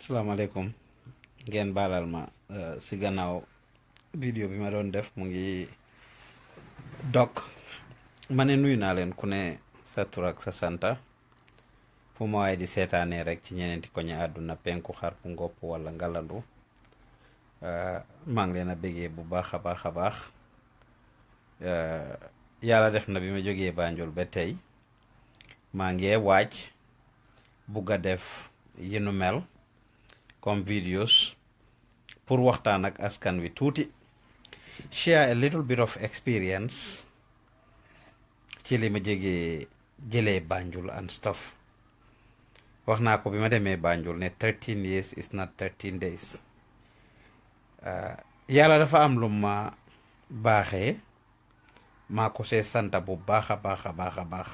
salaamaaleykum ngeen baalal ma si gannaaw vidéo bi ma doon def mu ngi dog ma ne nuyu naa leen ku ne sa tur ak sa santa fu ma waaye di seetaanee rek ci ñeneenti koñi àdduna penku xarpu ngopp wala ngalandu maa ngi leen a bégee bu baax a baax a baax yàlla def na bi ma jógee Banjul ba tey maa ngi waaj bugg a def yi nu mel comme videos pour waxtaan ak askan wi tuuti share a little bit of experience ci li ma jëlee Banjul and stuff wax naa ko bi ma demee Banjul ne 13 years is not 13 days yàlla dafa am lu ma baaxee maa ko see santa bu baax a baax a baax a baax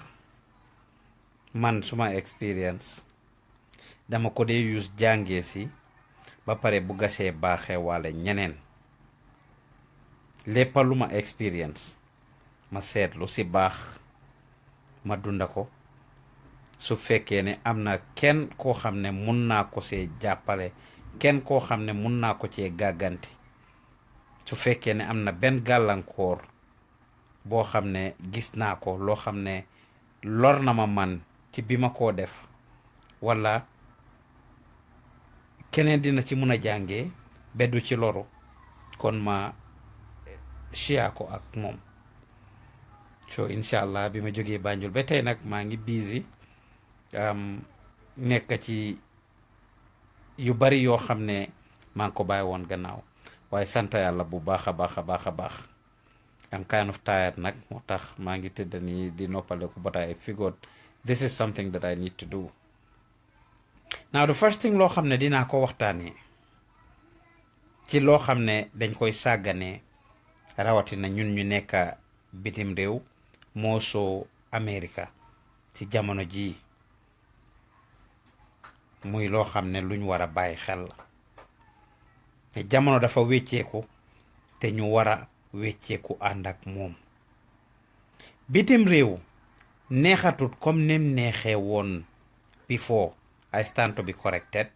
man suma experience dama ko dee use jàngee si ba pare bu gasee baaxee wala ñeneen lépp lu ma experience ma seetlu si baax ma dunda ko su fekkee ne am na kenn koo xam ne mun naa ko see jàppale kenn koo xam ne mun naa ko cee gàgganti su fekkee ne am na benn gàllankoor boo xam ne gis naa ko loo xam ne lor na ma man ci bi ma koo def wala keneen dina ci mun a jàngee beddu ci loru kon ma share ko ak moom so incha allah bi ma jógee Banjul ba tey nag maa ngi busy nekk ci yu bari yoo xam ne maa ngi ko bàyyi woon gannaaw waaye sant yàlla bu baax a baax a baax a baax I'm kind of tired nag moo tax maa ngi tëdd nii di noppaleku but I figured this is something that I need to do. Now the first thing loo xam ne dinaa ko waxtaanee ci loo xam ne dañ koy sàgganee rawatina ñun ñu nekk bitim réew moo soo America ci jamono ji muy loo xam ne luñ war a bàyyi xel la te jamono dafa wecceeku te ñu war a wecceeku ànd ak moom bitim réew neexatut comme nim neexee woon before. I stand to be corrected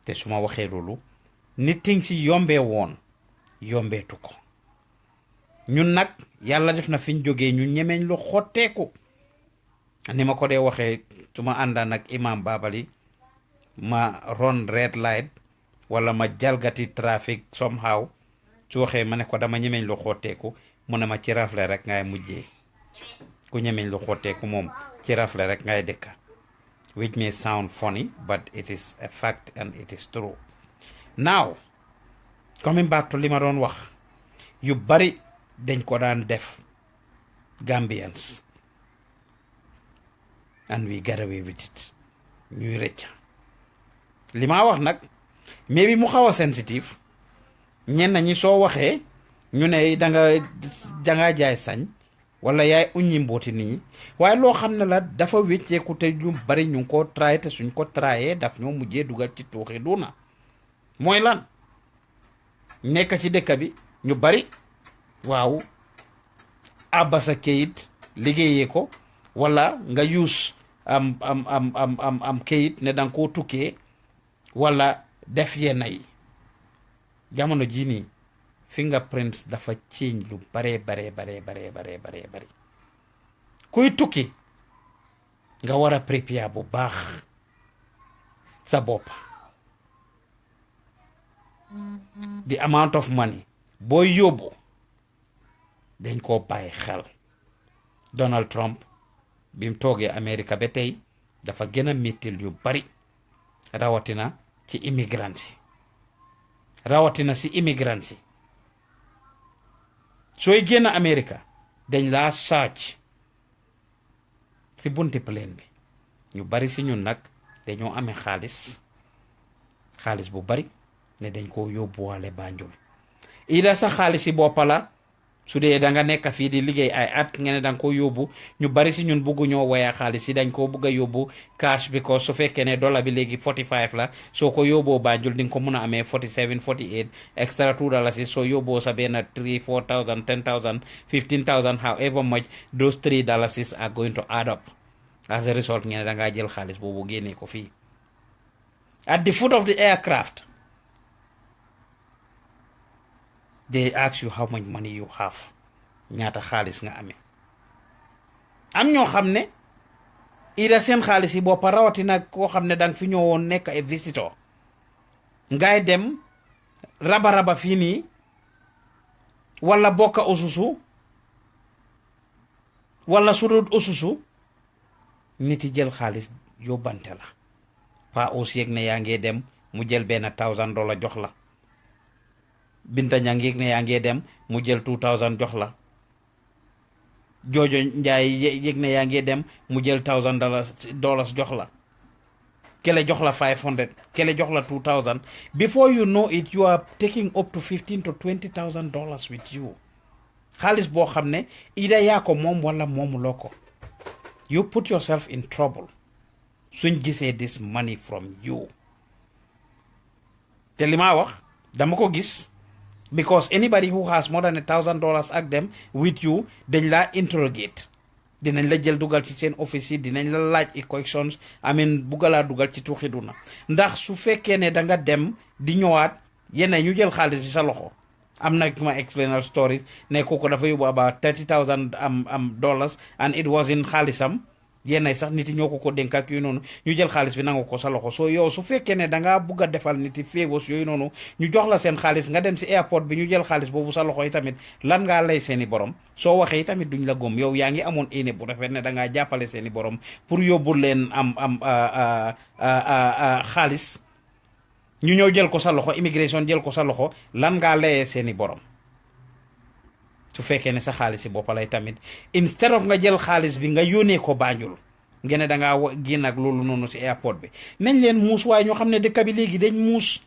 te su ma waxee loolu nit ting ci yombee woon yombeetu ko ñun nag yàlla def na fi ñu jógee ñu ñemeñ lu xotteeku ni ma ko dee waxee su ma àndaan ak imam Babali ma ron red light wala ma jalgati trafic somehow su waxee ma ne ko dama ñemeñ lu xotteeku mu ne ma ci rafle rek ngay mujjee ku ñemeñ lu xotteeku moom ci rafle rek ngay dëkka which may sound funny, but it is a fact and it is true. Now, coming back to li ma doon wax yu bari dañ ko daan def Gambians and we get away with it ñuy rëcca li ma wax nag maybe mu xaw a sensitive ñenn ñi soo waxee ñu ne danga jaay sañ wala yaay uñi mbooti nit ñi waaye loo xam ne la dafa wécceeku te ñu bari ñu ngi ko traité te suñ ko traité daf ñoo mujjee dugal ci tuuxi duna mooy lan nekk ci dëkk bi ñu bari waaw abba sa kayit liggéeyee ko wala nga use am kayit ne danga koo tukkee wala def yenn yi jamono jii nii fingerprints dafa change lu bare kuy tukki nga war a prépare bu baax sa bopp the amount of money booy yóbbu dañ koo bàyyi xel Donald Trump bi mu toogee America ba tey dafa gën a mettil yu bari rawatina ci immigrants si immigrants sooy génn America dañ laa search si bunti plane bi ñu bari si ñun nag dañoo amee xaalis bu bari ne dañ koo yóbbuwaale Banjul ida sa xaalis si boppa la su dee da nga nekk fii di liggéey ay at nga ne danga ko yóbbu ñu bari si ñun buggu ñoo waya xaalis yi dañ ko bugg a yóbbu cash because su fekkee ne dollar bi léegi 45 la soo ko yóbboo Banjul di nga ko mun a amee 47 48 extra $2 soo yóbboo sa benn 3 4,000 10,000 15,000 however much those $3 are going to add up as a result ngeen da ngaa jël xaalis boobu génnee ko fii At the foot of the aircraft, they ask you how much money you have. ñaata xaalis nga amee. am ñoo xam ne ida seen xaalis yi boppa rawatina koo xam ne danga fi ñëwoon nekk ay visitor ngay dem raba fii nii wala bokka ususu wala sudut ususu nit yi jël xaalis yóbbante la pa aussi yëg ne yaa ngee dem mu jël benn $1,000 jox la Binta ñang yëg ne yaa ngee dem mu jël 2,000 jox la Jojo Njaay yëg ne yaa ngee dem mu jël $1,000 jox la kele jox la 500 kele jox la 2,000 before you know it you are taking up to $15,000 to $20,000 with you xaalis boo xam ne ida yaa ko moom wala moomuloo ko you put yourself in trouble suñ gisee this money from you te li ma wax dama ko gis because anybody who has more than $1,000 ak them with you dañ la interrogate dinañ la jël dugal ci seen office yi dinañ la laaj i questions bugalaa dugal ci tuuxiduna ndax su fekkee ne da nga dem di ñëwaat yenn ñu jël xaalis bi sa loxo am na ma explainal stories ne kooku dafa yóbbu about $30,000 and it was in xaalisam yenn sax nit yi ñoo ko dénk ak yooyu noonu ñu jël xaalis bi nangu ko sa loxo soo yow su fekkee ne da ngaa bugg a defal nit yi favors yooyu noonu ñu jox la seen xaalis nga dem si airport bi ñu jël xaalis boobu sa loxo yi tamit lan ngaa lay seeni borom soo waxee yi tamit duñ la gom yow yaa ngi amoon éene bu rafet ne da ngaa jàppale seeni borom pour yóbbul leen xaalis ñu ñëw jël ko sa loxo immigration jël ko sa loxo lan ngaa layee seeni borom su fekkee ne sa xaalis si boppa lay tamit instead of nga jël xaalis bi nga yónnee ko Banjul ngeen ne da ngaa génn ak loolu noonu si airport bi nañ leen muus waaye ñoo xam ne dëkk bi léegi dañ muus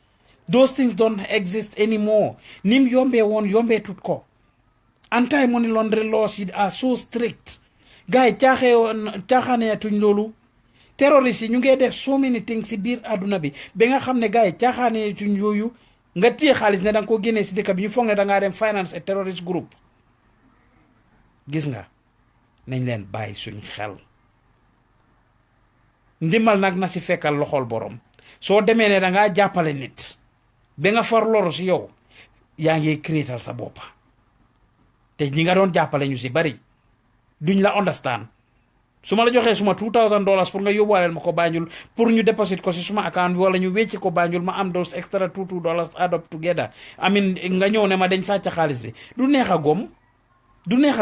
those things don't exist anymore nim yombee woon yombee tut ko anti money laundering laws yi are so strict gars yi caaxaaneetuñ loolu terroristes yi ñu ngee def so many things si biir àdduna bi ba nga xam ne gars yi caaxaaneetuñ yooyu nga téye xaalis ne da nga ko génnee si dëkk bi ñu foog ne da ngaa dem finance a terrorist group gis nga nañ leen bàyyi suñ xel ndimbal nag na si fekkal loxol borom soo demee ne da ngaa jàppale nit ba nga far loru si yow yaa ngi créatal sa boppa te ñi nga doon jàppale ñu si bari duñ la understand su ma la joxee suma $2,000 pour nga yóbbuwaaleel ma ko Banjul pour ñu déposit ko si suma account bi wala ñu wecci ko Banjul ma am those extra $2 add up together nga ñëw ne ma dañ sàcc xaalis bi du neex a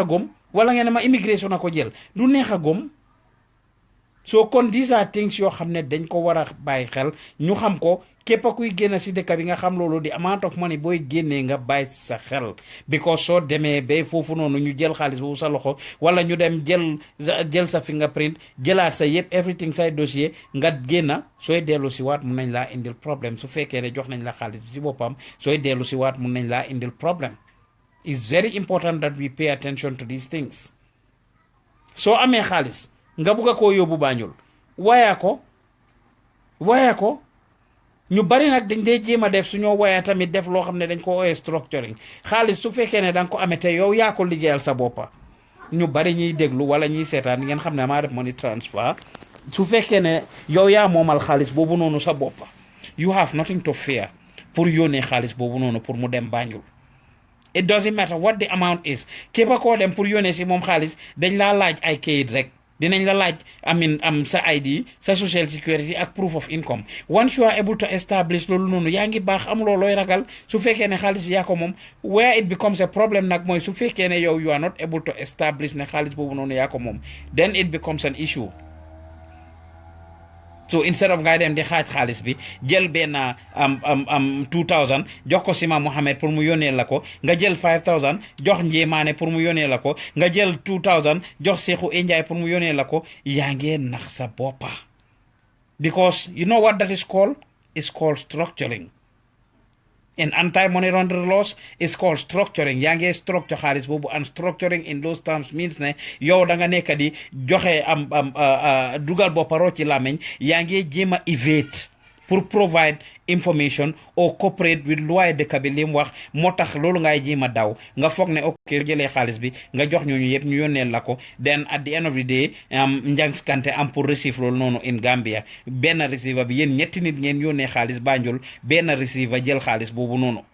gom wala ngeen ne ma immigration na ko jël du neex a gom soo kon these are things yoo xam ne dañ ko war a bàyyi xel ñu xam ko képp a kuy génn si dëkk bi nga xam loolu di amount of money booy génnee nga bàyyi sa xel because soo demee ba foofu noonu ñu jël xaalis boobu sa loxo wala ñu dem jël sa fingerprint jëlaat sa yëpp everything say dossier nga génna sooy dellu si waat mun nañ laa indil problème su fekkee ne jox nañ la xaalis bi si boppam sooy dellu si waat mun nañ laa indil problème it's very important that we pay attention to these things soo amee xaalis nga bugg a koo yóbbu Banjul waayaa ko ñu bari nag dañ dee jéem a def suñoo waayaa tamit def loo xam ne dañ ko ooyee structuring xaalis su fekkee ne da nga ko amee te yow yaa ko liggéeyal sa boppa ñu bari ñuy déglu wala ñuy seetaan ngeen xam ne maa def money transfer su fekkee ne yow yaa moomal xaalis boobu noonu sa boppa you have nothing to fear pour yónnee xaalis boobu noonu pour mu dem Banjul it doesn't matter what the amount is képp koo dem pour yónnee si moom xaalis dañ laa laaj ay kayit rek dinañ la laaj sa ID sa social security ak proof of income once you are able to establish loolu noonu yaa ngi baax amuloo looy ragal su fekkee ne xaalis bi yaa ko moom where it becomes a problem nag mooy su fekkee ne yow you are not able to establish ne xaalis boobu noonu yaa ko moom then it becomes an issue so instead of ngay dem di xaaj xaalis bi jël benn 2,000 jox ko Sima Mohamed pour mu yónnee la ko nga jël 5,000 jox Njéemaane pour mu yónnee la ko nga jël 2,000 jox Seexu Enjaay pour mu yónnee la ko yaa ngee nax sa boppa because you know what that is called? It's called structuring. In anti-money laundering laws, it's called structuring. Yaa ngi structure xaalis boobu and structuring in those terms means ne yow da nga nekk di joxe dugal bopparoo ci làmmiñ yaa ngi jéem a evade pour provide information or cooperate with loi dëkk bi li mu wax moo tax loolu ngay ji ma daw nga foog ne ok jëlee xaalis bi nga jox ñooñu yëpp ñu yónneel la ko then at the end of the day Njang Kante am pour receive loolu noonu in Gambia benn receiver bi yéen ñetti nit ngeen yónnee xaalis Banjul benn receiver jël xaalis boobu noonu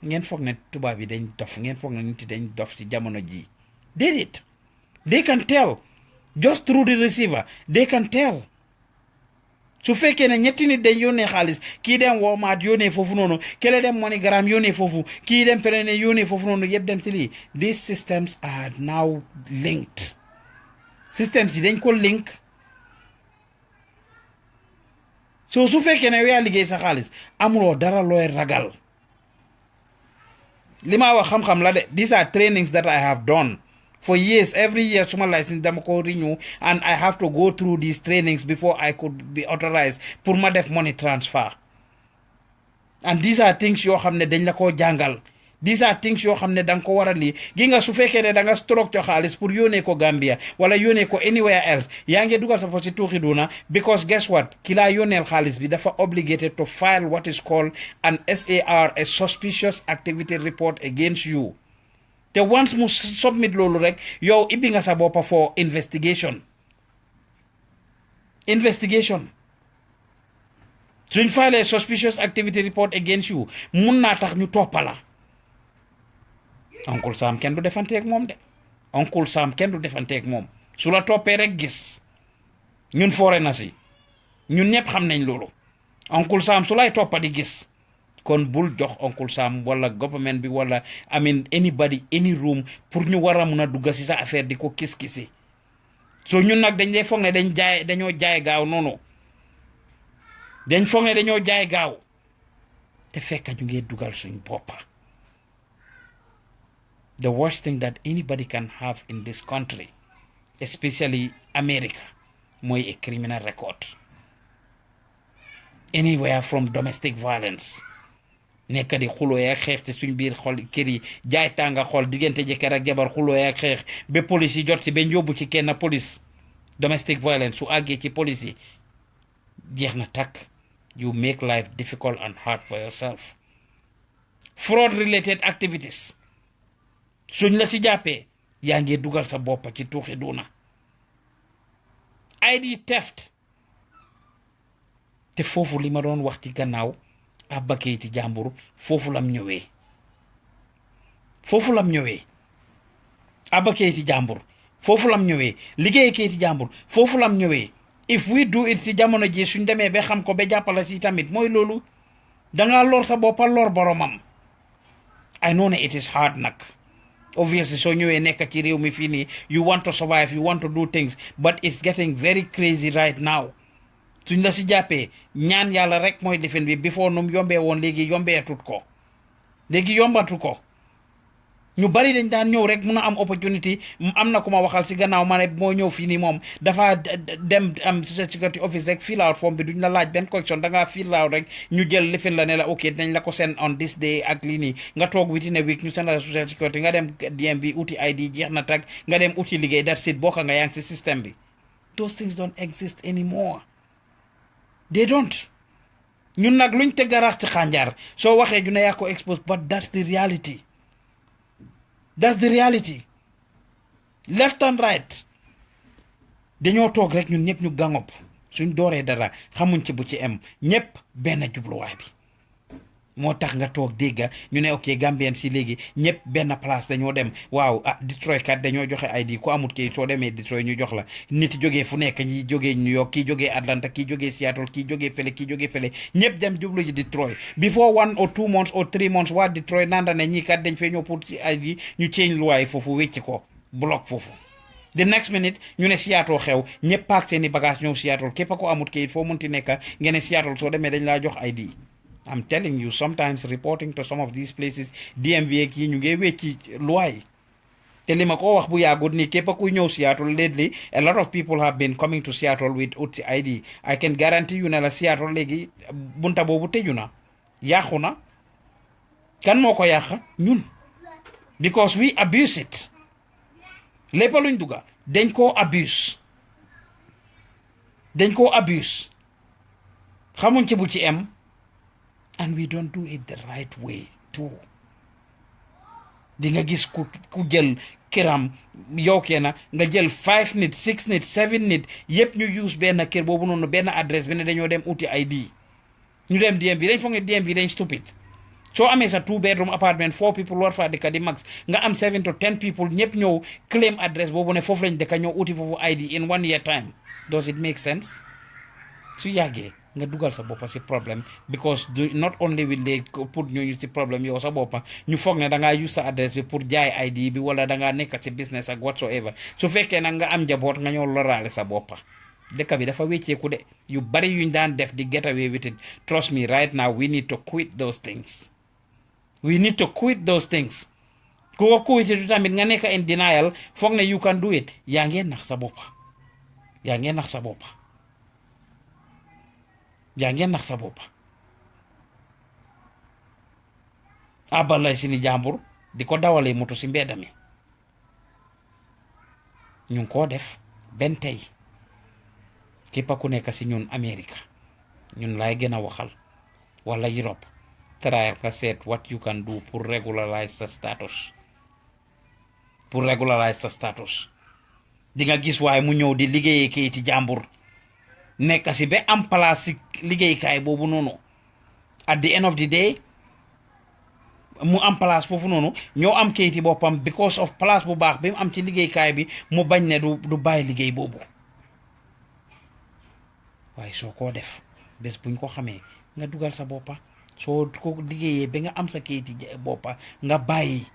ngeen foog ne tubaab yi dañ dof ngeen foog ne nit yi dañ dof ci jamono ji déedéet they can tell just through the receiver they can tell su fekkee ne ñetti nit dañ yónnee xaalis kii dem Walmart yónnee foofu noonu kele dem MoneyGram yónnee foofu kii dem Preney yónnee foofu noonu yëpp dem ci lii these systems are now linked systems yi dañ ko link so su fekkee ne yaa liggéey sa xaalis amuloo dara looy ragal li ma wax xam-xam la de these are trainings that I have done for years. Every year suma license dama ko renew and I have to go through these trainings before I could be authorized pour ma def money transfer. And these are things yoo xam ne dañ la ko jàngal. These are things yoo xam ne danga ko war a lii gi nga su fekkee ne danga structure xaalis pour yónnee ko Gambia wala yónnee ko anywhere else yaa ngi dugal sa fa si tuuxi duna because guess what ki laa yónneel xaalis bi dafa obligated to file what is called an SAR, a suspicious activity report against you. te once mu submit loolu rek yow ibbi nga sa boppa for investigation suñ file suspicious activity report against you mun naa tax ñu toppala Uncle Sam kenn du defanteeg moom de Uncle Sam kenn du defanteeg moom su la toppee rek gis ñun foreigners yi ñun ñëpp xam nañ loolu Uncle Sam su lay toppa di gis kon bul jox Uncle Sam wala government bi wala I mean anybody any room pour ñu war a mun a dugga si sa affaire di ko kis-kisi so ñun nag dañ lay foog ne dañoo jaay gaaw noonu dañ foog ne dañoo jaay gaaw te fekk ñu ngi dugal suñ boppa the worst thing that anybody can have in this country especially America mooy a criminal record anywhere from domestic violence nekk di xuloo yak xeex te suñ biir xol kër yi jaay tànga xol diggante jëkkër ak jabar xuloo yak xeex ba police yi jot ci ba yóbbu ci kenn police domestic violence su àggee ci police yi jeex na takk you make life difficult and hard for yourself fraud related activities suñ la ci jàppee yaa ngi dugal sa bopp ci tuuxi duuna ID theft te foofu li ma doon wax ci gannaaw abba kayiti jàmbur foofu lam ñëwee abba kayiti jàmbur foofu lam ñëwee liggéey kayiti jàmbur foofu lam ñëwee if we do it si jamono ji suñ demee ba xam ko ba jàppala si tamit mooy loolu dangaa lor sa boppa lor boromam I know ne it is hard nag obviously soo ñëwee nekk ci réew mi fii nii you want to survive you want to do things but it's getting very crazy right now suñ la si jàppee ñaan yàlla rek mooy defen bi before num yombee woon léegi yombeetut ko léegi yombatu ko ñu bari dañ daan ñëw rek mun a am opportunity am na ku ma waxal si gannaaw ma ne moo ñëw fii nii moom dafa dem am security office rek fill out form bi duñ la laaj benn question dangaa fill out rek ñu jël lifin la ne la ok dañ la ko send on this day ak lii nii nga toog within a week ñu send la social security nga dem DMV uti ID jeex na tag nga dem uti liggéey that's it bokka nga yaa ngi si système bi those things don't exist anymore they don't ñun nag luñ te garaax ci xànjar soo waxee ju ne yaa ko expose but that's the reality left and right dañoo toog rek ñun ñëpp ñu gangop suñ dooree dara xamuñ ci bu ci em ñëpp benn jubluwaay bi moo tax nga toog dégga ñu ne ok Gambian si léegi ñëpp benn place dañoo dem waaw Detroit kat dañoo joxe ID ku amut kay soo demee Detroit ñu jox la nit jógee fu nekk ñi jógee New York kii jógee Atlanta kii jógee Seattle kii jógee fële ñëpp dem jublu ji Detroit before 1 or 2 months or 3 months waa Detroit nanda ne ñii kat dañ fee ñëw pour ci ID ñu change luwaay foofu wécci ko block foofu the next minute ñu ne Seattle xew ñëpp paak seeni bagage ñëw Seattle képp ko amut kay foo munti nekk ngeen ne Seattle soo demee dañ laa jox ID I'm telling you, sometimes reporting to some of these places, DMV ki ñu ngi wécci loi te li ma ko wax bu yàggut ni képp kuy ñëw Seattle lately a lot of people have been coming to Seattle with ID I can guarantee you ne la Seattle léegi bunta boobu tëju na yàqu na kan moo ko yàq ñun because we abuse it lépp luñ dugga dañ koo abuse xamuñ ci bu ci em and we don't do it the right way too. di nga gis ku jël këram yow kenn nga jël 5 nit 6 nit 7 nit yëpp ñu use benn kër boobu noonu benn adresse bi ne dañoo dem uti ID ñu dem DMV dañ foog ne DMV dañ stupid. soo amee sa 2 bedroom apartment 4 people war faa dëkka di max nga am 7 to 10 people ñëpp ñëw claim adresse boobu ne foofu lañ dëkka ñëw uti foofu ID in 1 year time. Does it make sense? su yàggee nga dugal sa boppa si problème because not only will they put ñu si problème yow sa boppa ñu foog ne dangaa use sa adresse bi pour jaay ID bi wala dangaa nekk ci business ak whatsoever su fekkee nag nga am njaboot nga ñëw loraale sa boppa. dëkk bi dafa wécceeku de yu bari yuñ daan def di get away with it. Trust me right now we need to quit those things. We need to quit those things. ku ko quit it tamit nga nekk in denial foog ne you can do it yaa ngeen nax sa boppa. yaa ngeen nax sa boppa. yaa ngeen nax sa boppa. abal lay si ni jàmbur di ko dawalee moto si mbedda mi ñu ngi koo def benn tey képp ku nekk si ñun America ñun laay gën a waxal wala Europe try nga seet what you can do pour regularize sa status. pour regularize sa status di nga gis waaye mu ñëw di liggéeyee kayiti jàmbur nekk si ba am place si liggéeykaay boobu noonu at the end of the day mu am place foofu noonu ñoo am kayiti boppam because of place bu baax bi mu am ci liggéeykaay bi mu bañ ne du bàyyi liggéey boobu. waaye soo koo def bés buñ ko xamee nga dugal sa boppa soo ko liggéeyee ba nga am sa kayiti boppa nga bàyyi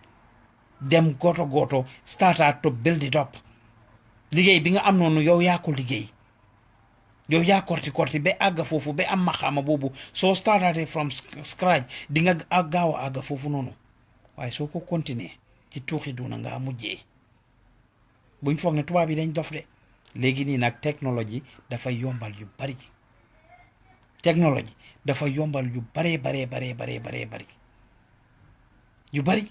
dem goto start to build it up. liggéey bi nga am noonu yow yaa ko liggéey yow yaa korti ba àgga foofu ba am maxaama boobu soo startate from scratch di nga gaaw a àgga foofu noonu. waaye soo ko continuer ci tuuxi duna nga mujjee buñ foog ne tubaab yi dañ dof de. léegi nii nag technologie dafa yombal yu bari. technologie dafa yombal yu baree bari yu bari.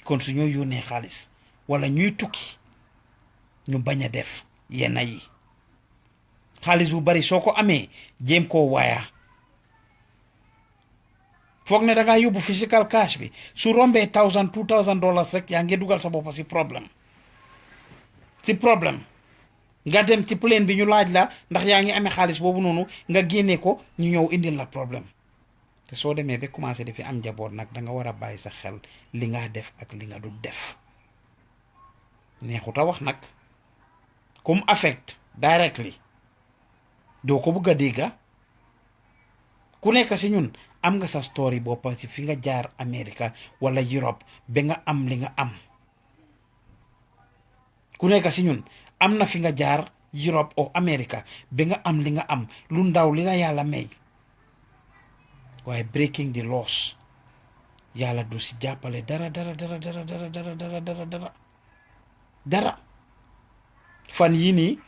kon su ñoo yónnee xaalis wala ñuy tukki ñu bañ a def yenn yi. xaalis bu bari soo ko amee jéem koo waaya foog ne dangaa yóbbu physical cash bi su rombee $2,000 rek yaa ngi dugal sa boppa si problème. nga dem ci plane bi ñu laaj la ndax yaa ngi amee xaalis boobu noonu nga génne ko ñu ñëw indil la problème. te soo demee ba commencé defi am njaboot nag danga war a bàyyi sa xel li nga def ak li nga du def. neexut a wax nag comme affect directly doo ko bëgg a dégga. ku nekk si ñun am nga sa story boppa ci fi nga jaar America wala Europe ba nga am li nga am. ku nekk si ñun am na fi nga jaar Europe o America ba nga am li nga am lu ndaw li la yàlla may. waaye breaking the laws yàlla du si jàppale dara. fan yii nii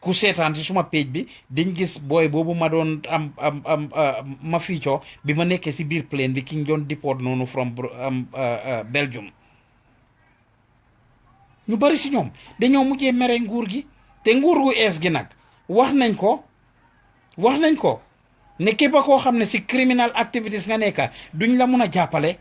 ku seetaan si suma page bi dañ gis booy boobu ma doon ma fiicoo bi ma nekkee si biir plane bi ki ñu doon deport noonu from Belgium. ñu bari si ñoom dañoo mujjee mere nguur gi te nguur gu ees gi nag wax nañ ko ne képp koo xam ne si criminal activities nga nekka duñ la mun a jàppale.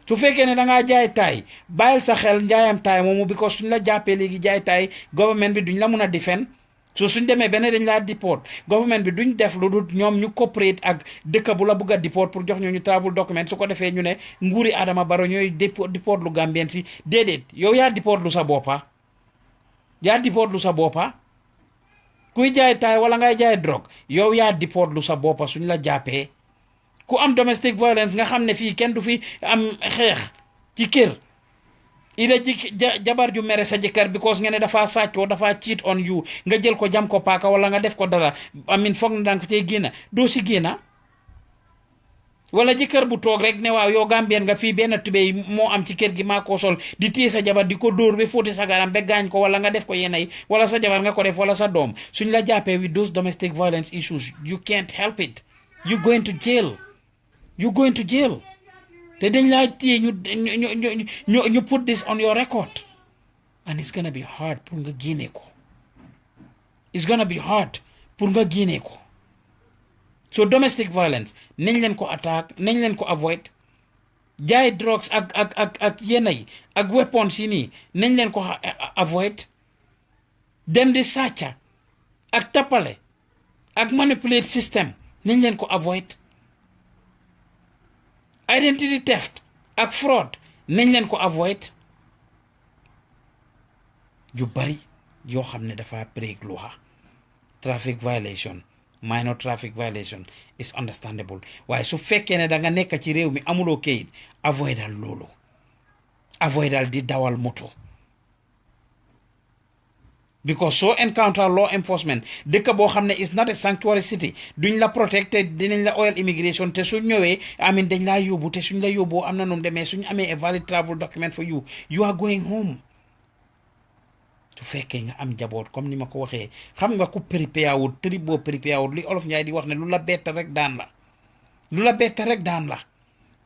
su fekkee ne dangaa jaay taay bàyyil sa xel njaayam taay moomu because suñ la jàppee léegi jaay taay government bi duñ la mun a defend. suñ demee benn dañ laa deport government bi duñ def lu dul ñoom ñu cooperate ak dëkk bu la bëgg a deport pour jox ñu travel document su ko defee ñu ne nguuri Adama Barrow ñooy deport lu Gambien si déedéet yow yaa deport lu sa boppa. kuy jaay taay wala ngay jaay drogue yow yaa deport lu sa boppa suñ la jàppee. ku am domestic violence nga xam ne fii kenn du fi am xeex ci kër ida ci jabar ju mere sa jëkkër because nga ne dafa sàccoo dafa cheat on you nga jël ko jam ko paaka wala nga def ko dara amin foog na danga tey génna doo si génna. wala jëkkër bu toog rek ne waaw yow Gambien nga fii benn tubéy moo am ci kër gi maa ko sol di téye sa jabar di ko dóor ba fóoti sa garam ba gaañ ko wala nga def ko yenay wala sa jabar nga ko def wala sa doom suñ la jàppee with those domestic violence issues you can't help it. you going to jail. te dañ laa téye ñu put this on your record and it's gonna be hard pour nga génne ko. it's gonna be hard pour nga génnee ko so domestic violence nañ leen ko attaque nañ leen ko avoid jaay drugs ak yenn yi ak weapons yi nii nañ leen ko avoid dem di sàcca ak tappale ak manipulate system nañ leen ko avoid identity theft ak fraud nañ leen ko avoid yu bari yoo xam ne dafa break loi traffic violation minor traffic violation is understandable waaye su fekkee ne da nga nekk ci réew mi amuloo kayit avoidal loolu avoidal di dawal moto because so encounter law enforcement dëkk boo xam ne is not a sanctuary city duñ la protecté dinañ la oil immigration te suñ ñëwee amin dañ laa yóbbu te suñ la yóbboo am na num demee suñ amee a valid travel document for you you are going home su fekkee nga am njaboot comme ni ma ko waxee xam nga ku prépare wut trip boo prépare wut li olof Njaay di wax ne lu la bett rek daan la lu la bett rek daan la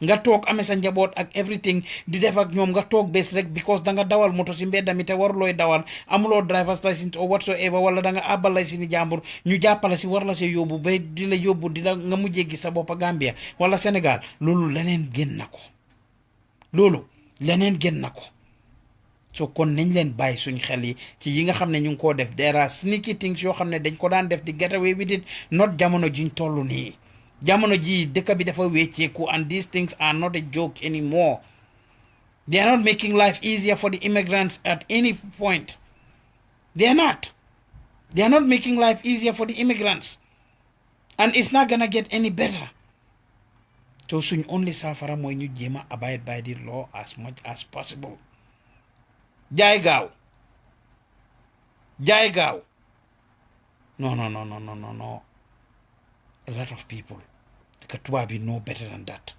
nga toog amee sa njaboot ak everything di def ak ñoom nga toog bés rek because da nga dawal moto si mbedda mi te warulooy dawal amuloo driver's license or whatsoever wala da nga àbbal lay si ni jàmbur ñu jàppale si war la see yóbbu ba di la yóbbu di la nga mujjee gis sa boppa Gambia wala Sénégal loolu leneen gën na ko loolu leneen gën na ko so kon nañ leen bàyyi suñ xel yi ci yi nga xam ne ñu ngi koo def there are sneaky things yoo xam ne dañ ko daan def di get away with it not jamono jiñ toll nii jamono ji dëkk bi dafa wécceeku and these things are not a joke anymore they are not making life easier for the immigrants at any point they are not making life easier for the immigrants and it's not gonna get any better so suñ only saafara mooy ñu jéem a abide by the law as much as possible jaay gaaw no a lot of people the tubaab yi know better than that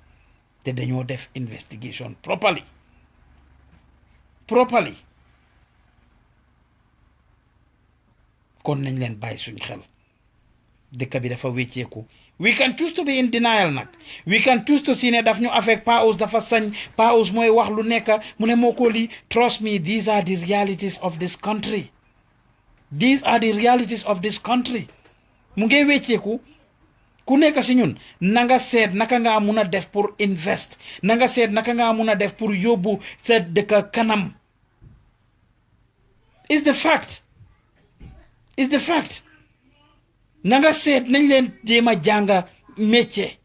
te dañoo def investigation properly kon nañ leen bàyyi suñ xel dëkk bi dafa wécceeku we can choose to be in denial nag we can choose to see ne daf ñu affect Pa Ous dafa sañ Pa Ous mooy wax lu nekk mu ne moo ko lii trust me these are the realities of this country mu ngi wécceeku ku nekk si ñun na nga seet naka nga mun a def pour invest na nga seet naka nga mun a def pour yóbbu sa dëkk kanam is the fact na nga seet nañ leen jéem a jànga métier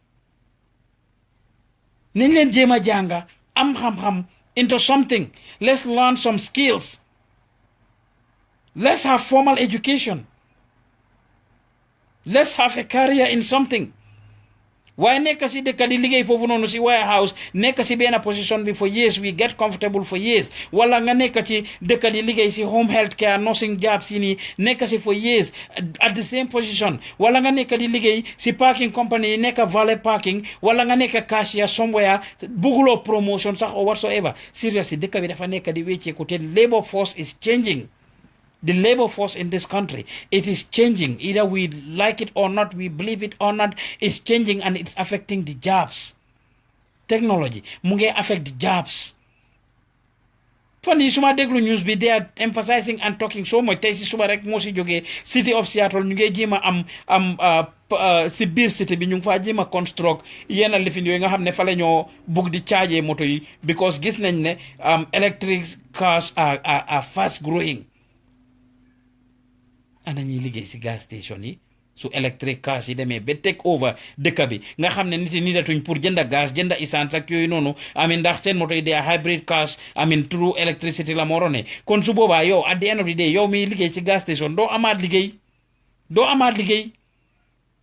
nañ leen jéem a jànga am xam-xam into something let's learn some skills let's have formal education let's have a career in something waaye nekk si dëkk di liggéey foofu noonu si warehouse nekk si benn position bi for years we get comfortable for years wala nga nekk ci dëkk di liggéey si home health care nursing jobs yi nii nekk si for years at the same position wala nga nekk di liggéey si parking company yi nekk valet parking wala nga nekk cashier somewhere bugguloo promotion sax or whatsoever seriously dëkk bi dafa nekk di wécceeku te labor force is changing. The labor force in this country, it is changing. Either we like it or not, we believe it or not, it's changing and it's affecting the jobs. Technology, mu ngi affect the jobs. Fan yi suma déglu news bi they are emphasizing and talking so much tey si suba rek moo si jógee city of Seattle ñu ngi jéem a am si biir city bi ñu ngi faa jéem a construct yenn lifin yooyu nga xam ne fa la ñoo bugg di charger moto yi because gis nañ ne electric cars are fast growing. ana ñuy liggéey si gas station yi su electric cars yi demee ba take over dëkk bi nga xam ne nit yi nidatuñ pour jënda gaz jënda essence ak yooyu noonu amin ndax seen moto yi dee hybrid cars amin through electricity la moo rone kon su boobaa yow at the end of the day yow miy liggéey ci gas station doo amaat liggéey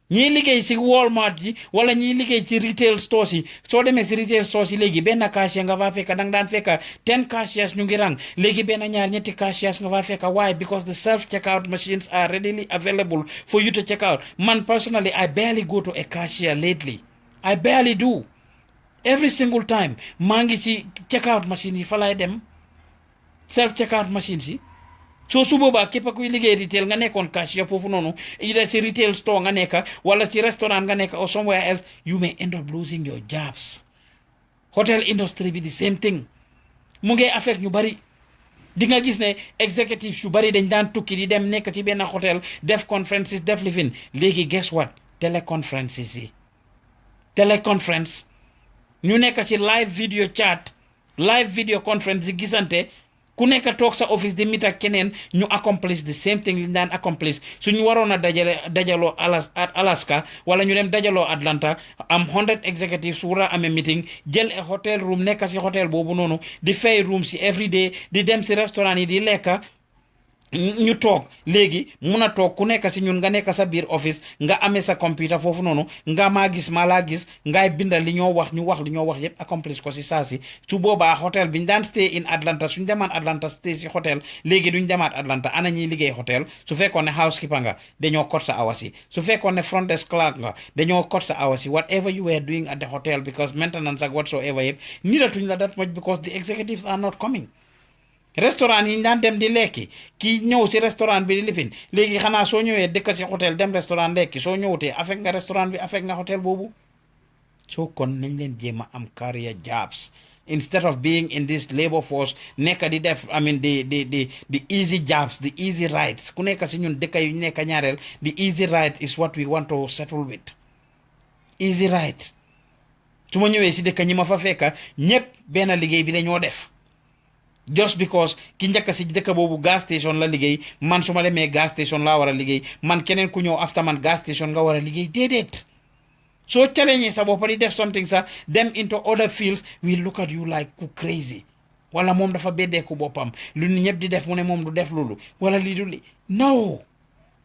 ñii liggéey si Walmart yi wala ñii liggéey ci retail stores yi soo demee si retail stores yi léegi benn cashier nga faa fekka danga daan fekka 10 cashiers ñu ngi rang léegi benn ñaar ñetti cashiers nga faa fekka why because the self checkout machines are readily available for you to check out man personally I barely go to a cashier lately I barely do every single time maa ngi ci checkout machine yi fa lay dem self checkout machines yi so su boobaa képp kuy liggéey retail nga nekkoon cashier foofu noonu either ci retail store nga nekka wala ci restaurant nga nekka or somewhere else you may end up losing your jobs hotel industry bi the same thing mu ngi affect ñu bari di nga gis ne executive yu bari dañ daan tukki di dem nekk ci benn hôtel def conferences def lifin léegi guess what téléconferences yi téléconference ñu nekk ci live video chat live video conference yi gisante ku nekk toog sa office di meet ak keneen ñu accomplish the same thing li daan accomplish suñu waroon a dajaloo Alaska wala ñu dem dajaloo Atlanta am 100 executives war a amee meeting jël a hotel room nekk si hotel boobu noonu di fay room si every day di dem si restaurant yi di lekka ñu toog léegi mun a toog ku nekk si ñun nga nekk sa biir office nga amee sa computer foofu noonu nga maa gis maa laa gis ngay bindal li ñoo wax ñu wax li ñoo wax yëpp accomplish ko si saa si su boobaa hotel bi ñu daan stay in Atlanta suñ demaan Atlanta stay si hotel léegi duñ demaat Atlanta ana ñuy liggéey hotel su fekkoon ne housekeeper nga dañoo cut sa hours yi su fekkoon ne front desk clerk nga dañoo cut sa hours yi whatever you were doing at the hotel because maintenance ak whatsoever yëpp nidatuñ la that much because the executives are not coming. Restaurant yi daan dem di lekki kii ñëw si restaurant bi di lifin léegi xanaa soo ñëwee dëkk si hôtel dem restaurant lekki soo ñëwutee affect nga restaurant bi affect nga hôtel boobu soo kon nañ leen jéem a am career jobs instead of being in this labor force nekk di def I mean the easy jobs the easy rights ku nekk si ñun dëkk yu nekk ñaareel the easy right is what we want to settle with easy right su ma ñëwee si dëkk ñi ma fa fekka ñëpp benn liggéey bi dañoo def just because ki njëkk si dëkk boobu gas station la liggéey man su ma demee gas station laa war a liggéey man keneen ku ñëw after man gas station nga war a liggéey déedéet soo challenge sa bopp di def something sax dem into other fields we look at you like ku crazy wala moom dafa beddeeku boppam lu ñu ñëpp di def mu ne moom du def loolu wala lii du li no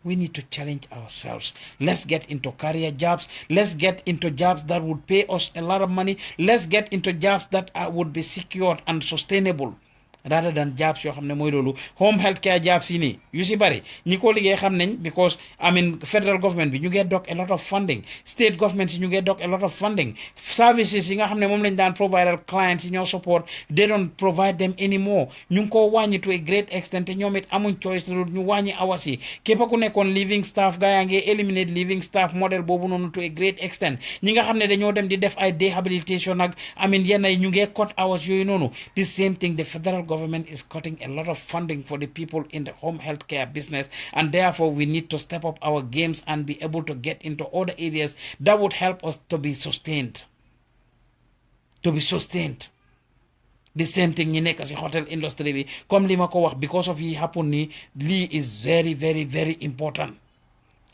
we need to challenge ourselves. Let's get into career jobs. Let's get into jobs that would pay us a lot of money. Let's get into jobs that would be secured and sustainable. Rather than jobs yoo xam ne mooy loolu home health care jobs yi nii yu si bari ñi ko liggéey xam nañ because I mean federal government bi ñu ngee dog a lot of funding state government yi ñu ngee dog a lot of funding services yi nga xam ne moom lañ daan provide clients yi ñoo support they don't provide them anymore ñu ngi ko wàññi to a great extent te ñoom it amuñ choice lu ñu wàññi hours yi képp ku nekkoon living staff gaa yaa ngi eliminate living staff model boobu noonu to a great extent ñi nga xam ne dañoo dem di def ay rehabilitation ak I mean yenn yi ñu ngee cut hours yooyu noonu the same thing the federal government is cutting a lot of funding for the people in the home health care business, and therefore we need to step up our games and be able to get into other areas that would help us to be sustained. The same thing in the hotel industry. Comme Lima ko wax because of it happen ni li is very very very important.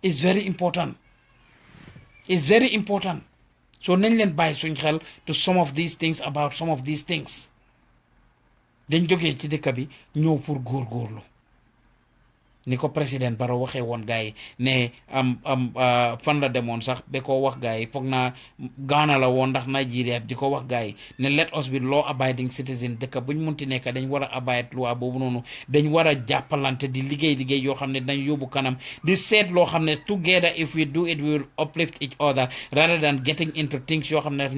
It's very important. It's very important. So nañ leen bàyyi suñ xel to some of these things about some of these things. dañ jógee ci dëkk bi ñëw pour góorgóorlu ni ko président Barrow waxee woon gars yi ne fan la demoon sax ba ko wax gars yi foog naa Ghana la woon ndax Nigeria di ko wax gars yi ne let us be law abiding citizen dëkk buñ munti nekk dañ war a abide loi boobu noonu dañ war a jàppalante di liggéey yoo xam ne dañ yóbbu kanam di seet loo xam ne together if we do it we will uplift each other rather than getting into things yoo xam ne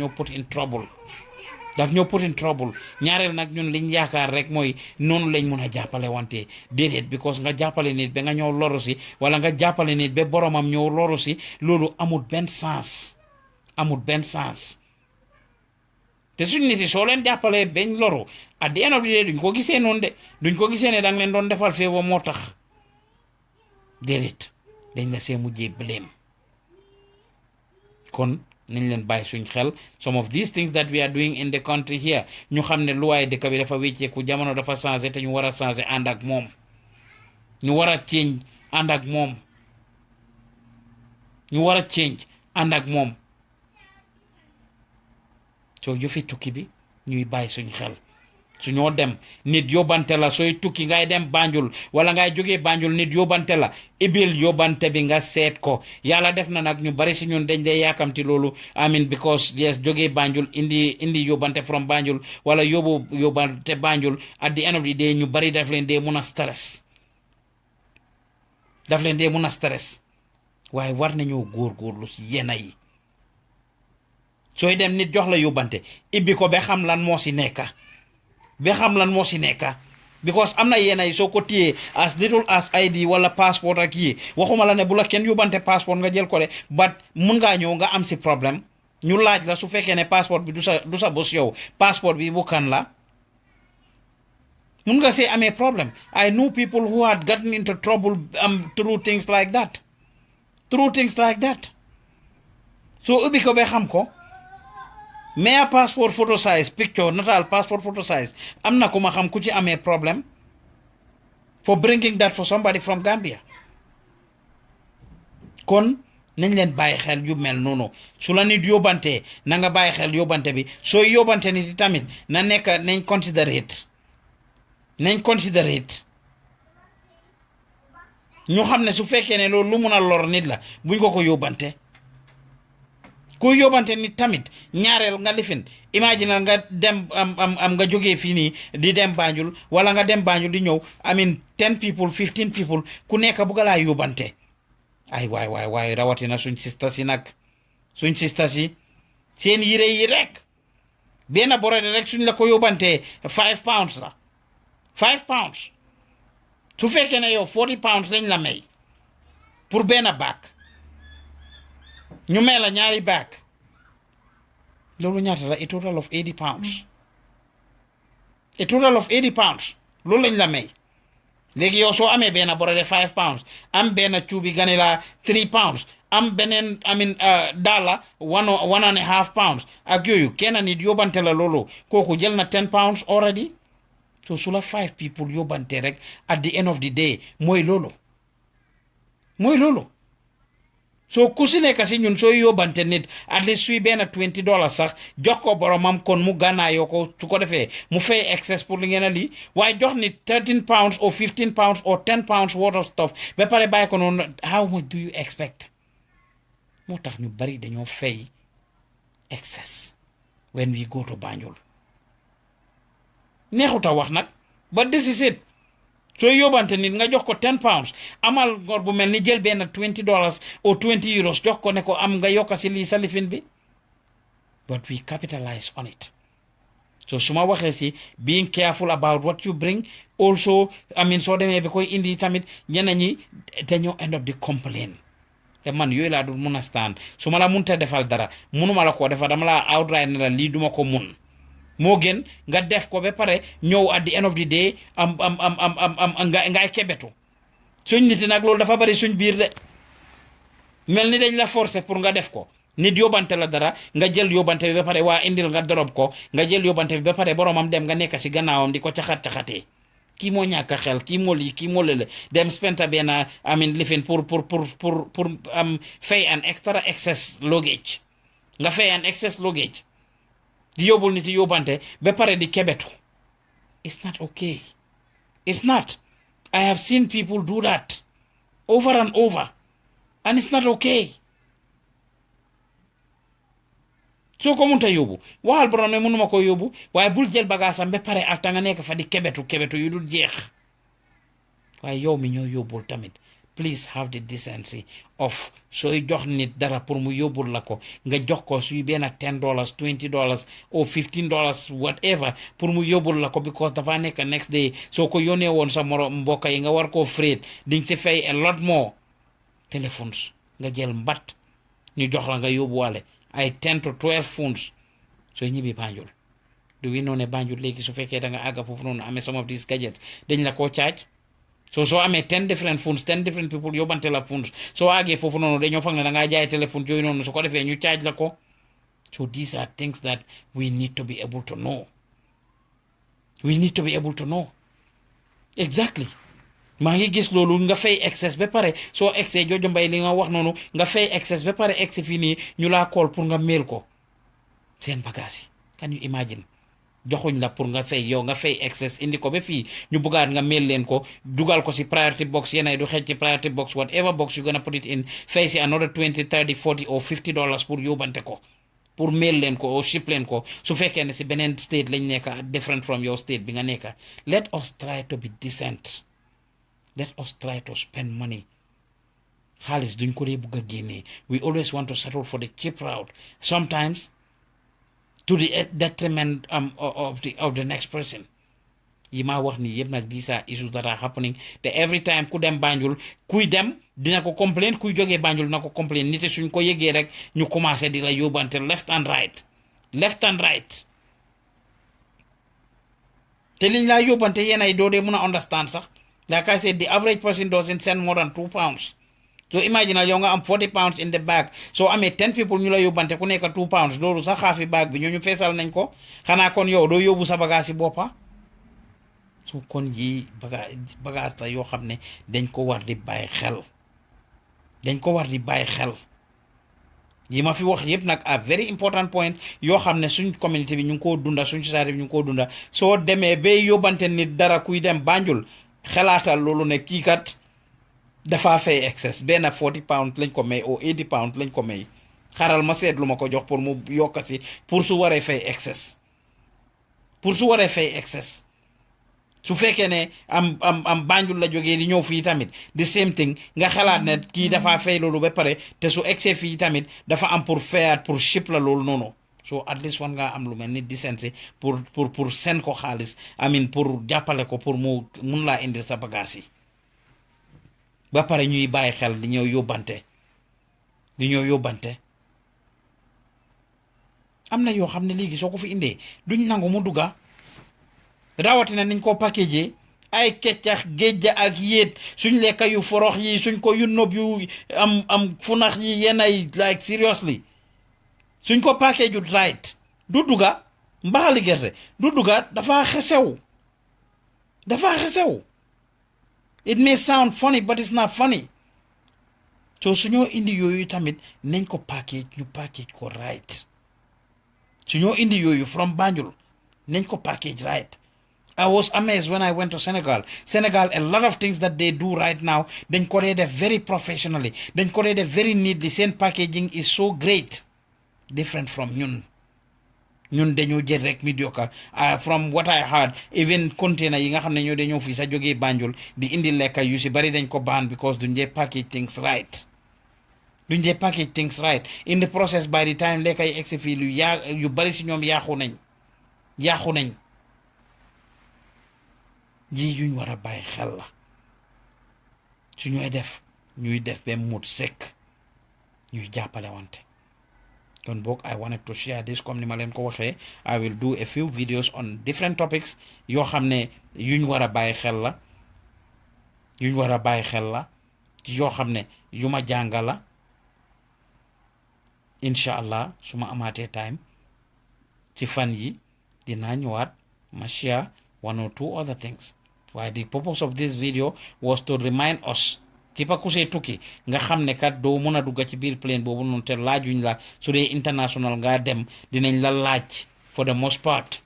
daf ñoo put in trouble ñaareel nag ñun liñ yaakaar rek mooy noonu lañ mun a jàppale wante déedéet because nga jàppale nit ba nga ñëw loru si wala nga jàppale nit ba boromam ñëw loru si loolu amul benn sens te suñ nit yi soo leen jàppalee bañ loru at the end of the day duñ ko gisee noonu de duñ ko gisee ne danga leen doon defal feebar moo tax déedéet dañ la see mujjee blame kon nañ leen bàyyi suñ xel some of these things that we are doing in the country here ñu xam ne luwaay dëkk bi dafa wécceeku jamono dafa changé te ñu war a changé ànd ak moom ñu war a change ànd ak moom soo jëfi tukki bi ñuy bàyyi suñ xel su ñoo dem nit yóbbante la sooy tukki ngay dem Banjul wala ngay jógee Banjul nit yóbbante la ibil yóbbante bi nga seet ko yàlla def na nag ñu bari si ñun dañ dee yaakamti loolu amin because yes jógee Banjul indi yóbbante from Banjul wala yóbbante Banjul at the end of the day ñu bari daf leen dee mun a stress waaye war nañoo góorgóorlu si yenn yi sooy dem nit jox la yóbbante ibbi ko ba xam lan moo si nekka because am na yenn yi soo ko téyee as little as ID wala passport ak yi waxuma la ne bu la kenn yóbbante passport nga jël ko de but mun ngaa ñëw nga am si problème ñu laaj la su fekkee ne passport bi du sa bos yow passport bi bu kan la mun nga see amee problème. I knew people who had gotten into trouble through things like that. So ubbi ko ba xam ko mais passport photo size picture natal passport photo size am na ku ma xam ku ci amee problème for bringing that for somebody from Gambia. kon nañ leen bàyyi xel yu mel noonu su la nit yóbbantee na nga bàyyi xel yóbbante bi sooy yóbbante nit tamit na nekk nañ considerate ñu xam ne su fekkee ne loolu lu mun a lor nit la buñ ko yóbbante ku yóbbante nit tamit ñaareel nga lifin imagine nga dem am nga jógee fii nii di dem Banjul wala nga dem Banjul di ñëw 10 people 15 people ku nekk bugg laa yóbbante ay waay rawatina suñ sisters yi nag seen yére yi rek benn borode rek suñ la ko yóbbantee 5 pounds la 5 pounds su fekkee ne yow 40 pounds lañ la may pour benn bag ñu may la ñaari bag loolu ñaata la a total of 80 pounds loolu lañ la may léegi yow soo amee benn borode 5 pounds am benn cuubi ganila 3 pounds am beneen dollar 1.5 pounds ak yooyu kenn nit yóbbante la loolu kooku jël na 10 pounds already so su la 5 people yóbbante rek at the end of the day mooy loolu so ku si nekk si ñun sooy yóbbante nit at least suy benn $20 sax jox ko boromam kon mu gànnaayoo ko su ko defee mu fay excess pour li ngeen a lii waaye jox nit 13 pounds or 15 pounds or 10 pounds worth of stuff ba pare bàyyi ko noonu how much do you expect moo tax ñu bari dañoo fay excess when we go to Banjul neexuta wax nag but this is it soo yóbbante nit nga jox ko 10 pounds amal ngor bu mel ni jël benn $20 or 20 euros jox ko ne ko am nga yokka si lii sa lifin bi but we capitalize on it so su ma waxee si being careful about what you bring also soo demee ba koy indi tamit ñeneen ñi dañoo end up di complain te man yooyu laa dul mun a stand su ma la munta defal dara munuma la koo defal dama la outright ne la lii duma ko mun moo gën nga def ko ba pare ñëw at the end of the day ngay kebetu suñ nit nag loolu dafa bari suñ biir de mel ni dañ la forcer pour nga def ko nit yóbbante la dara nga jël yóbbante bi ba pare waa indil nga dorob ko nga jël yóbbante bi ba pare boromam dem nga nekk si gannaawam di ko caxatee kii moo ñàkk xel kii moo lii kii moo lële dem spenta benn lifin pour fay an extra excess luggage nga fay an excess luggage di yóbbul nit yóbbante ba pare di kebetu it's not okay. It's not. I have seen people do that over and over and it's not okay. So ko munta yóbbu waxal borom ne mënuma ko yóbbu waaye bul jël bagaasam ba pare ak ta nga nekk fa di kebetu yu dul jeex waaye yow mi ñoo yóbbul tamit please have the decency of sooy jox nit dara pour mu yóbbul la ko nga jox ko suy benn $10 $20 or $15 whatever pour mu yóbbul la ko because dafa nekk next day soo ko yónnee woon sa morom mbokk yi nga war koo freight di nga ci fay a lot more téléphones nga jël mbat ñu jox la nga yóbbuwaale ay 10 to 12 phones sooy ñibbi Banjul do we know ne Banjul léegi su fekkee da nga àgga foofu noonu amee some of these gadgets dañ la koo charge so amee 10 different phones 10 different people yóbbante la phones soo àggee foofu noonu dañoo fag ne da ngaa jaay téléphone yooyu noonu su ko defee ñu charge la ko so these are things that we need to be able to know. Exactly. maa ngi gis loolu nga fay excess ba pare soo excès Jojo Mbay li nga wax noonu nga fay excess ba pare excès fii nii ñu laa call pour nga mail ko seen bagage yi can you imagine joxuñ la pour nga fay yow nga fay excess indi ko ba fii ñu bëggaat nga mail leen ko dugal ko si priority box yenay du xëj ci priority box whatever box you gonna put it in fay si another 20 30 40 or $50 pour yóbbante ko pour mail leen ko or ship leen ko su fekkee ne si beneen state lañ nekk different from your state bi nga nekk let us try to be decent. Let us try to spend money. Xaalis duñ ko dee bugg a génnee we always want to settle for the cheap route sometimes to the detriment of the next person. yi maa wax ni yëpp nag these are issues that are happening te every time ku dem Banjul kuy dem dina ko complain kuy jógee Banjul dina ko complain nit suñ ko yëgee rek ñu commencé di la yóbbante left and right. te liñ laa yóbbante yéen ay doo dee mun a understand sax like I said the average person doesn't send more than 2 pounds. So imagine yow nga am 40 pounds in the bag soo amee 10 people ñu la yóbbante ku nekk 2 pounds loolu sax xaafi bag bi ñooñu feesal nañ ko xanaa kon yow doo yóbbu sa bagage si boppa so kon yi bagage la yoo xam ne dañ ko war di bàyyi xel yi ma fi wax yëpp nag a very important point yoo xam ne suñ communauté bi ñu ngi koo dunda suñ société bi ñu ngi koo dunda soo demee ba yóbbante nit dara kuy dem Banjul xalaatal loolu ne kii kat dafa fay excess benn 40 pounds lañ ko may ou 80 pounds lañ ko may xaral ma seet lu ma ko jox pour mu yokk si pour su waree fay excess su fekkee ne am Banjul la jógee di ñëw fii tamit the same thing nga xalaat ne kii dafa fay loolu ba pare te su excès fii tamit dafa am pour fayaat pour ship la loolu noonu so at least wan ngaa am lu mel ni decency pour seen ko xaalis pour jàppale ko pour mu mun laa indil sa bagage yi ba pare ñuy bàyyi xel di ñëw yóbbante am na yoo xam ne léegi soo ko fi indee duñ nangu mu dugga rawatina niñ ko packagé ay keccax géejja ak yéet suñ lekka yu forox yi suñ ko yu nob yu am funax yi yenn ay like seriously suñ ko package right du dugga mbaxali gerte du dugga dafa xesew it may sound funny but it's not funny so suñoo indi yooyu tamit nañ ko package ko right suñoo indi yooyu from Banjul nañ ko package right. I was amazed when I went to Senegal. A lot of things that they do right now, they code it very professionally. They code it very neatly. Same packaging is so great. Different from ñun dañoo jël rek mediocre. From what I heard, even container yi nga xam ne ñoo dañoo fi sa jógee Banjul di indi lekka yu si bari dañ ko ban because duñ dee package things right. In the process, by the time lekka yi egsi fii yu bari si ñoom yaaxu nañ ji yuñ war a bàyyi xel la su ñuy def ba mut sekk ñuy jàppale wante kon boog I wanted to share this comme ni ma leen ko waxee I will do a few videos on different topics yoo xam ne yuñ war a bàyyi xel la yoo xam ne yu ma jànga la incha allah su ma amaatee time ci fan yi dinaa ñëwaat ma share 1 or 2 other things. Why the purpose of this video was to remind us képp ku see tukki nga xam ne kat doo mën a dugg ci biir plane boobu noonu te laajuñ la su dee international nga dem dinañ la laaj for the most part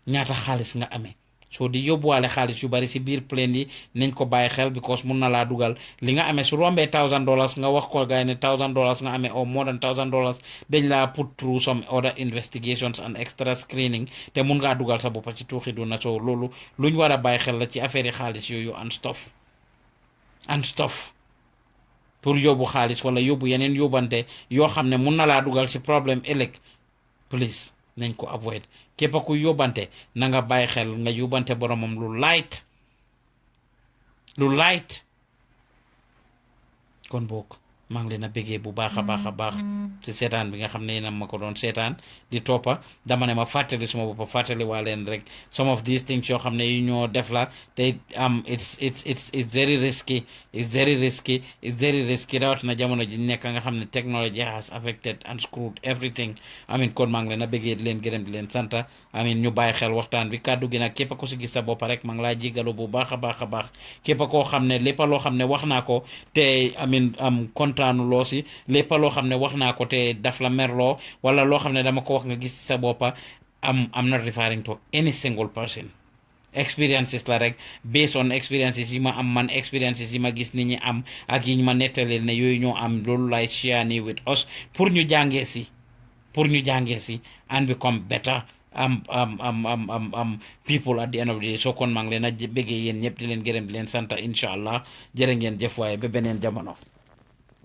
ñaata xaalis nga amee soo di yóbbuwaale xaalis yu bari si biir plane yi nañ ko bàyyi xel because mun na laa dugal li nga amee su rombee $1,000 nga wax ko gaay ne $1,000 nga amee or more than $1,000 dañ laa put through some other investigations and extra screening te mun ngaa dugal sa boppa ci tuuxi du na soo loolu luñ war a bàyyi xel la ci affaire yi xaalis yooyu and stuff pour yóbbu xaalis wala yóbbu yeneen yóbbante yoo xam ne mun na laa dugal si problème ëllëg please nañ ko avoid képp ku yóbbante na nga bàyyi xel nga yóbbante boromam lu light kon boog maa ngi leen a bëggee bu baax a baax ci seetaan bi nga xam ne yéen a ma ko doon seetaan di toppa dama ne ma fàttali suma boppa fàttali waa leen rek some of these things yoo xam ne yu ñoo def la te it's very risky rawat na jamono ji nekk nga xam ne technology has affected and screwed everything kon maa ngi leen a bëggee di leen gërëm di leen santa ñu bàyyi xel waxtaan bi kàddu gi nag képp ku si gis sa boppa rek maa ngi laa jégalu bu baax a baax képp koo xam ne lépp loo xam ne wax naa ko te kontaanu loo si lépp loo xam ne wax naa ko te daf la merloo wala loo xam ne dama ko wax nga gis sa boppa am not referring to any single person experiences la rek based on experiences yi ma am man experiences yi ma gis nit ñi am ak yi ñu ma nettaleel ne yooyu ñoo am loolu lay share ni with us pour ñu jàngee si and become better people at the end of the day so kon maa ngi leen a bëggee yéen ñëpp di leen gërëm di leen sant incha allah jërë ngeen jëf waaye ba beneen jamono